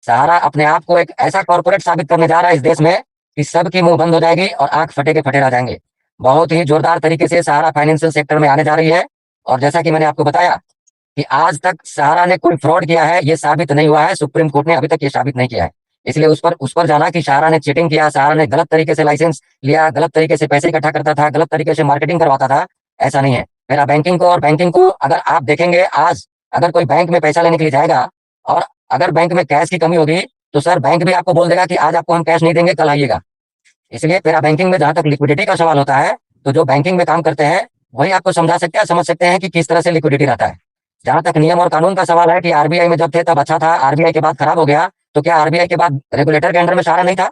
सहारा अपने आप को एक ऐसा कॉर्पोरेट साबित करने जा रहा है इस देश में कि सबकी मुंह बंद हो जाएगी और आंख फटे के फटे रह जाएंगे। बहुत ही जोरदार तरीके से सहारा फाइनेंशियल सेक्टर में आने जा रही है। और जैसा कि मैंने आपको बताया कि आज तक सहारा ने कोई फ्रॉड किया है ये साबित नहीं हुआ है, सुप्रीम कोर्ट ने अभी तक ये साबित नहीं किया है। इसलिए उस पर जाना कि सहारा ने चीटिंग किया, सहारा ने गलत तरीके से लाइसेंस लिया, गलत तरीके से पैसे इकट्ठा करता था, गलत तरीके से मार्केटिंग करवाता था, ऐसा नहीं है। मेरा बैंकिंग को और बैंकिंग को अगर आप देखेंगे, आज अगर कोई बैंक में पैसा लेने के लिए जाएगा और अगर बैंक में कैश की कमी होगी तो सर बैंक भी आपको बोल देगा कि आज आपको हम कैश नहीं देंगे, कल आइएगा। इसलिए मेरा बैंकिंग में जहां तक लिक्विडिटी का सवाल होता है तो जो बैंकिंग में काम करते हैं वही आपको समझा सकते हैं, समझ सकते हैं कि किस तरह से लिक्विडिटी रहता है। जहां तक नियम और कानून का सवाल है कि आरबीआई में जब थे तब अच्छा था, आरबीआई के बाद खराब हो गया, तो क्या आरबीआई के बाद रेगुलेटर के अंडर में सहारा नहीं था?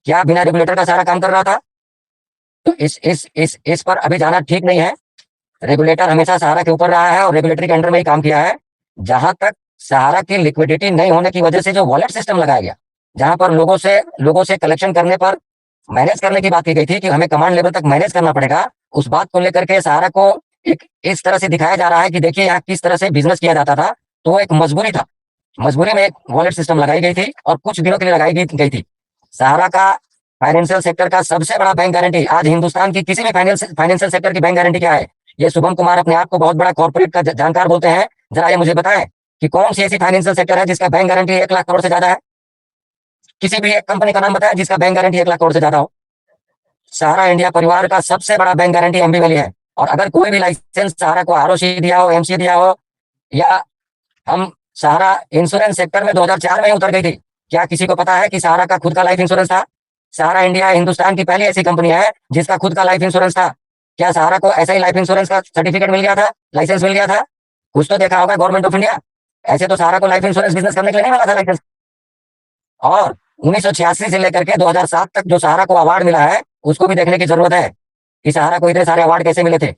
क्या बिना रेगुलेटर का सारा काम कर रहा था? तो इस पर अभी जाना ठीक नहीं है। रेगुलेटर हमेशा सहारा के ऊपर रहा है और रेगुलेटरी के अंडर में ही काम किया है। जहां तक सहारा की लिक्विडिटी नहीं होने की वजह से जो वॉलेट सिस्टम लगाया गया, जहां पर लोगों से कलेक्शन करने पर मैनेज करने की बात की गई थी कि हमें कमांड लेवल तक मैनेज करना पड़ेगा, उस बात को लेकर के सहारा को एक इस तरह से दिखाया जा रहा है कि देखिए यहाँ किस तरह से बिजनेस किया जाता था। तो वो एक मजबूरी था, मजबूरी में एक वॉलेट सिस्टम लगाई गई थी और कुछ दिनों के लिए लगाई गई थी। सहारा का फाइनेंशियल सेक्टर का सबसे बड़ा बैंक गारंटी, आज हिंदुस्तान की किसी भी फाइनेंशियल सेक्टर की बैंक गारंटी क्या है? ये शुभम कुमार अपने आप को बहुत बड़ा कॉर्पोरेट का जानकार बोलते हैं। जरा ये मुझे बताएं कि कौन सी ऐसी फाइनेंशियल सेक्टर है जिसका बैंक गारंटी 1 लाख करोड़ से ज्यादा है? किसी भी एक कंपनी का नाम बताया जिसका बैंक गारंटी 1 लाख करोड़ से ज्यादा हो। सहारा इंडिया परिवार का सबसे बड़ा बैंक गारंटी एमबी वैली है। और अगर कोई भी लाइसेंस सहारा को आरओसी दिया हो, एमसी दिया हो, या हम सहारा इंश्योरेंस सेक्टर में 2004 में उतर गई थी। क्या किसी को पता है कि सहारा का खुद का लाइफ इंश्योरेंस था? सहारा इंडिया हिंदुस्तान की पहली ऐसी कंपनी है जिसका खुद का लाइफ इंश्योरेंस था। क्या सहारा को ऐसा ही लाइफ इंश्योरेंस का सर्टिफिकेट मिल गया था, लाइसेंस मिल गया था? कुछ तो देखा होगा गवर्नमेंट ऑफ इंडिया। ऐसे तो सहारा को लाइफ इंश्योरेंस बिजनेस करने के लिए नहीं मिला था लाइसेंस। और 1986 से लेकर के 2007 तक जो सहारा को अवार्ड मिला है उसको भी देखने की जरूरत है कि सहारा को इतने सारे अवार्ड कैसे मिले थे।